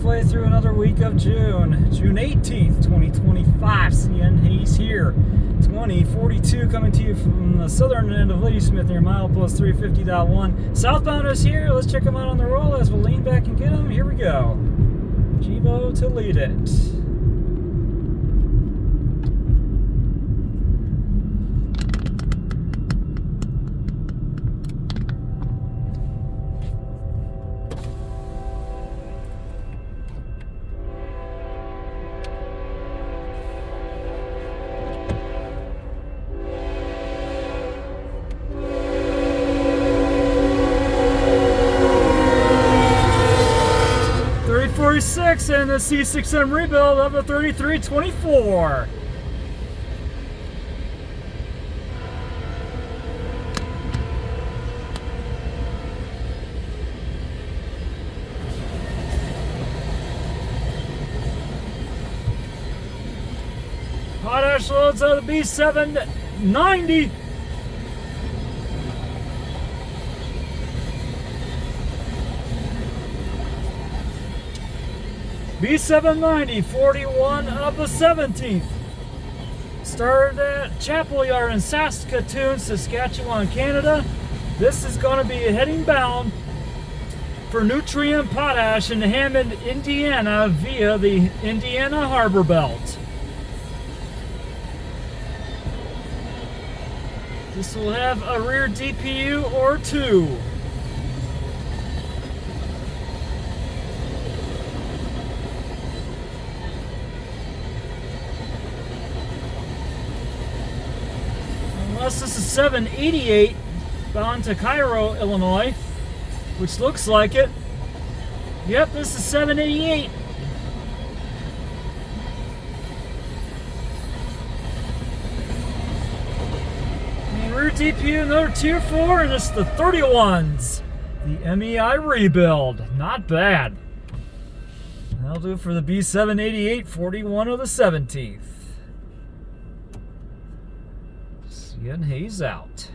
halfway through another week of June 18th, 2025. CN Hayes here. 2042 coming to you from the southern end of Ladysmith near milepost 350.1. Southbound is here. Let's check them out on the roll as we'll lean back and get them. Here we go. Jevo to lead it. And the C6M rebuild of the 3324. Potash loads out of the B790. B790, 41 of the 17th. Started at Chappell Yard in Saskatoon, Saskatchewan, Canada. This is going to be heading bound for Nutrien Potash in Hammond, Indiana via the Indiana Harbor Belt. This will have a rear DPU or two. Unless this is 788 bound to Cairo, Illinois, which looks like it. Yep, this is 788. And rear DPU another tier 4, and it's the 31s. The MEI rebuild. Not bad. That'll do for the B788, 41 of the 17th. CN Hayes out.